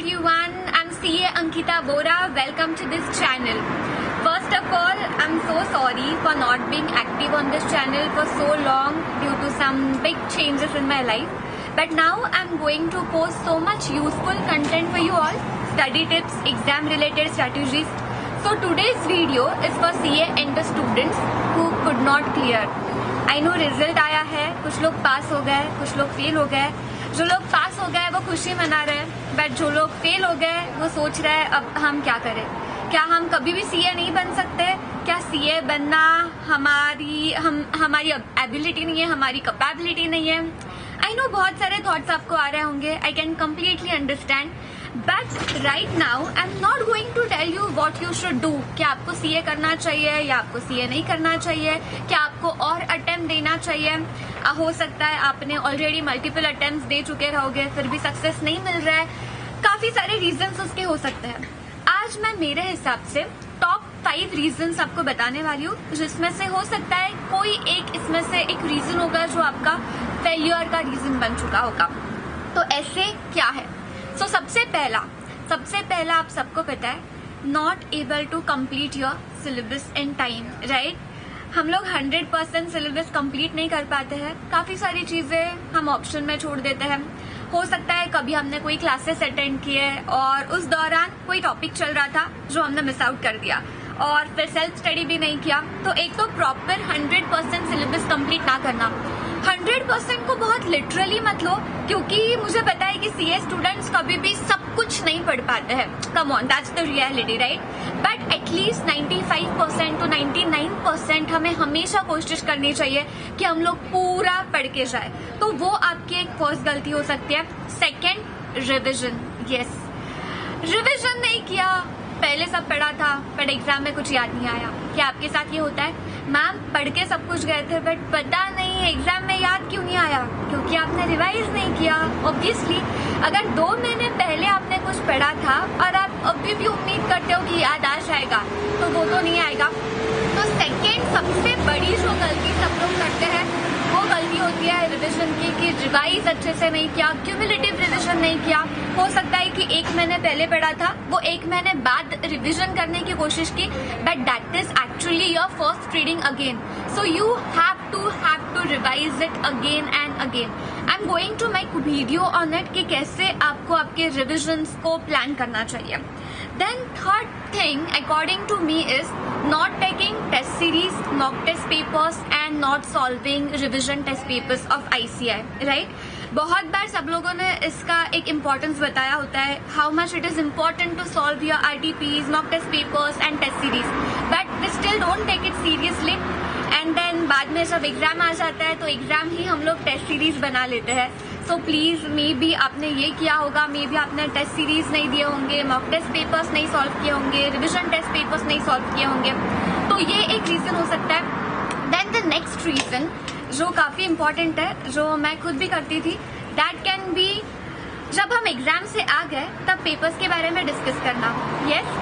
everyone, I'm CA Ankita Bora. Welcome to this channel. First of all, I'm so sorry for not being active on this channel for so long due to some big changes in my life. But now I'm going to post so much useful content for you all, study tips, exam related strategies. So today's video is for CA and the students who could not clear. I know result आया है, कुछ लोग पास हो गए, कुछ लोग fail हो गए. जो लोग पास हो गए वो खुशी मना रहे हैं, बट जो लोग फेल हो गए वो सोच रहे हैं अब हम क्या करें. क्या हम कभी भी सीए नहीं बन सकते? क्या सीए बनना हमारी एबिलिटी नहीं है, हमारी कैपेबिलिटी नहीं है? आई नो बहुत सारे थॉट्स आपको आ रहे होंगे. I can completely understand, but right now I am not going to tell you what you should do. क्या आपको सीए करना चाहिए या आपको सीए नहीं करना चाहिए? क्या आपको और अटेम्प्ट देना चाहिए? हो सकता है आपने ऑलरेडी मल्टीपल अटेम्प्ट दे चुके रहोगे, फिर भी सक्सेस नहीं मिल रहा है. काफी सारे रीजंस उसके हो सकते हैं. आज मैं मेरे हिसाब से टॉप 5 रीजंस आपको बताने वाली हूँ, जिसमें से हो सकता है कोई एक इसमें से एक रीजन होगा जो आपका फेल्यूर का रीजन बन चुका होगा. तो ऐसे क्या है? सो सबसे पहला आप सबको पता है, not able to complete your syllabus in time. Right, हम लोग 100% सिलेबस कंप्लीट नहीं कर पाते हैं. काफी सारी चीजें हम ऑप्शन में छोड़ देते हैं. हो सकता है कभी हमने कोई क्लासेस अटेंड किए और उस दौरान कोई टॉपिक चल रहा था जो हमने मिस आउट कर दिया, और फिर सेल्फ स्टडी भी नहीं किया. तो एक तो प्रॉपर 100% सिलेबस कंप्लीट ना करना. 100% को बहुत लिटरली मत लो, क्योंकि मुझे पता है कि सीए स्टूडेंट्स कभी भी सब कुछ नहीं पढ़ पाते हैं. Come on, that's the reality, right? But at least 95% to 99% हमें हमेशा कोशिश करनी चाहिए कि हम लोग पूरा पढ़ के जाए. तो वो आपकी एक फर्स्ट गलती हो सकती है. Second, revision. यस, रिविजन नहीं किया, पहले सब पढ़ा था बट एग्जाम में कुछ याद नहीं आया. क्या आपके साथ ये होता है? मैम पढ़ के सब कुछ गए थे बट पता नहीं एग्जाम में याद क्यों नहीं आया? क्योंकि आपने रिवाइज नहीं किया. ऑब्वियसली अगर 2 महीने पहले आपने कुछ पढ़ा था और आप अभी भी उम्मीद करते हो कि याद आ जाएगा, तो वो तो नहीं आएगा. तो सेकेंड सबसे बड़ी जो गलती सब लोग करते हैं वो गलती होती है रिविजन की, कि रिवाइज अच्छे से नहीं किया, क्यूमुलेटिव रिविजन नहीं किया. हो सकता है कि 1 महीने पहले पढ़ा था, वो 1 महीने बाद रिविजन करने की कोशिश की, but that is actually your first reading again. So you have to revise it again and again. I am going to make video on it कि कैसे आपको आपके रिविजन्स को प्लान करना चाहिए. Then third thing according to me is not taking test series, mock test papers and not solving revision test papers of ICI, right? बहुत बार सब लोगों ने इसका एक इम्पोर्टेंस बताया होता है, how much it is important to solve your RTPs, mock test papers and test series, but we still don't take it seriously. And then बाद में जब एग्जाम आ जाता है तो एग्जाम ही हम लोग टेस्ट सीरीज बना लेते हैं. सो प्लीज, मे बी आपने ये किया होगा, मे बी आपने टेस्ट सीरीज नहीं दिए होंगे, मॉक टेस्ट पेपर्स नहीं सॉल्व किए होंगे, रिविजन टेस्ट पेपर्स नहीं सॉल्व किए होंगे. तो ये एक रीजन हो सकता है. देन द नेक्स्ट रीजन जो काफी इंपॉर्टेंट है, जो मैं खुद भी करती थी, दैट कैन बी जब हम एग्जाम से आ गए तब पेपर्स के बारे में डिस्कस करना. यस,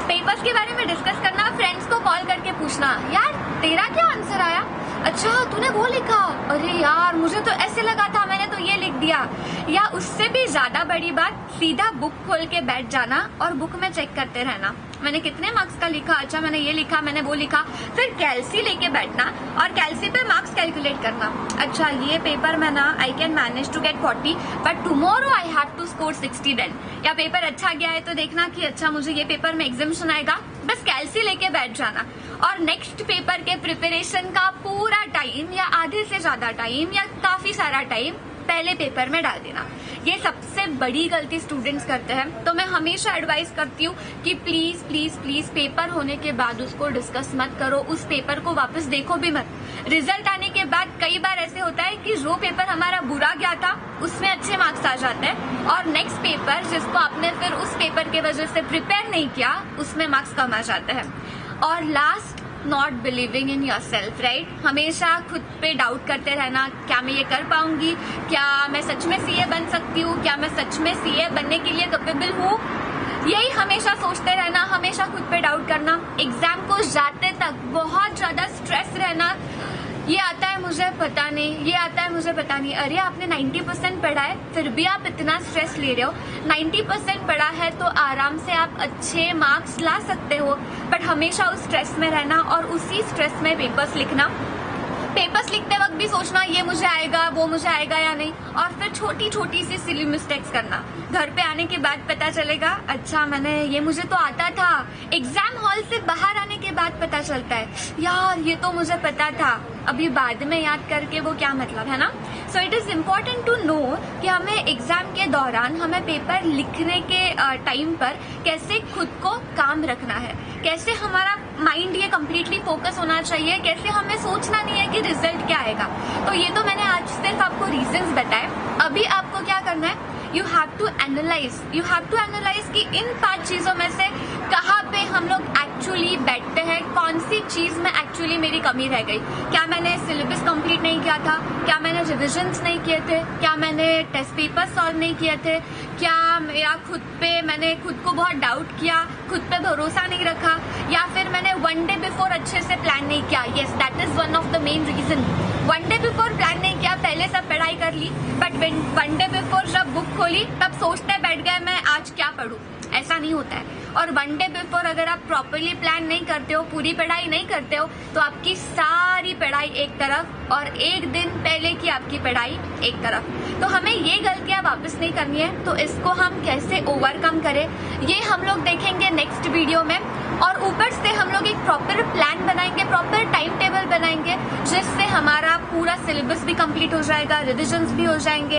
पेपर्स के बारे में डिस्कस करना, फ्रेंड्स को कॉल करके पूछना, यार तेरा क्या आंसर आया? अच्छा तूने वो लिखा, अरे यार मुझे तो ऐसे लगा था, मैंने तो ये लिख दिया. या उससे भी ज्यादा बड़ी बात, सीधा बुक खोल के बैठ जाना और बुक में चेक करते रहना, मैंने कितने मार्क्स का लिखा, अच्छा मैंने ये लिखा, मैंने वो लिखा. फिर कैलसी लेके बैठना और कैलसी पे मार्क्स कैलकुलेट करना. अच्छा ये पेपर में ना I can manage to get 40, but tomorrow I have to score 60 then. या पेपर अच्छा गया है तो देखना कि अच्छा मुझे ये पेपर में एग्जामिशन आएगा, बस कैलसी लेके बैठ जाना. और नेक्स्ट पेपर के प्रिपरेशन का पूरा टाइम या आधे से ज्यादा टाइम या काफी सारा टाइम पहले पेपर में डाल देना. ये सबसे बड़ी गलती स्टूडेंट्स करते हैं. तो मैं हमेशा एडवाइस करती हूँ कि प्लीज प्लीज प्लीज पेपर होने के बाद उसको डिस्कस मत करो, उस पेपर को वापस देखो भी मत. रिजल्ट आने के बाद कई बार ऐसे होता है कि जो पेपर हमारा बुरा गया था उसमें अच्छे मार्क्स आ जाते हैं, और नेक्स्ट पेपर जिसको आपने फिर उस पेपर के वजह से प्रिपेयर नहीं किया उसमें मार्क्स कम आ जाते हैं. और last, not believing in your self. Right, हमेशा खुद पे डाउट करते रहना, क्या मैं ये कर पाऊंगी, क्या मैं सच में सीए बन सकती हूँ, क्या मैं सच में सीए बनने के लिए कैपेबल हूँ. यही हमेशा सोचते रहना, हमेशा खुद पे डाउट करना, एग्जाम को जाते तक बहुत ज्यादा स्ट्रेस रहना, ये आता है मुझे पता नहीं, ये आता है मुझे पता नहीं। अरे आपने 90% पढ़ा है, फिर भी आप इतना स्ट्रेस ले रहे हो। 90% पढ़ा है तो आराम से आप अच्छे मार्क्स ला सकते हो, बट हमेशा उस स्ट्रेस में रहना और उसी स्ट्रेस में पेपर्स लिखना, पेपर्स लिखते वक्त भी सोचना ये मुझे आएगा, वो मुझे आएगा या नहीं, और फिर छोटी छोटी सी सिली मिस्टेक्स करना। घर पे आने के बाद पता चलेगा अच्छा ये मुझे तो आता था। एग्जाम हॉल से बाहर आने के बाद पता चलता है यार ये तो मुझे पता था, अभी बाद में याद करके वो क्या मतलब, है ना। So it is important to know कि हमें एग्जाम के दौरान हमें पेपर लिखने के टाइम पर कैसे खुद को काम रखना है, कैसे हमारा माइंड ये कम्प्लीटली फोकस होना चाहिए, कैसे हमें सोचना नहीं है कि रिजल्ट क्या आएगा। तो ये तो मैंने आज सिर्फ आपको रीजंस बताए। अभी आपको क्या करना है, यू हैव टू एनालाइज कि इन 5 चीजों में से कहाँ पे हम लोग एक्चुअली बैठते हैं, कौन सी चीज में एक्चुअली मेरी कमी रह गई। क्या मैंने सिलेबस कंप्लीट नहीं किया था, क्या मैंने रिविजन्स नहीं किए थे, क्या मैंने टेस्ट पेपर सॉल्व नहीं किए थे, क्या मेरा मैंने खुद को बहुत डाउट किया, खुद पे भरोसा नहीं रखा, या फिर मैंने 1 डे बिफोर अच्छे से प्लान नहीं किया। Yes, that is one of the main reason. 1 day before plan नहीं किया, पहले सब पढ़ाई कर ली, बट 1 डे बिफोर जब बुक खोली तब सोचते बैठ गए मैं आज क्या पढूं। ऐसा नहीं होता है। और 1 डे बिफोर अगर आप प्रॉपरली प्लान नहीं करते हो, पूरी पढ़ाई नहीं करते हो, तो आपकी सारी पढ़ाई एक तरफ और एक दिन पहले की आपकी पढ़ाई एक तरफ। तो हमें ये गलतियां वापस नहीं करनी है। तो इसको हम कैसे ओवरकम करें ये हम लोग देखेंगे नेक्स्ट वीडियो में। और ऊपर से हम लोग एक प्रॉपर प्लान बनाएंगे, प्रॉपर टाइम टेबल बनाएंगे, जिससे हमारा पूरा सिलेबस भी कंप्लीट हो जाएगा, रिविजन्स भी हो जाएंगे।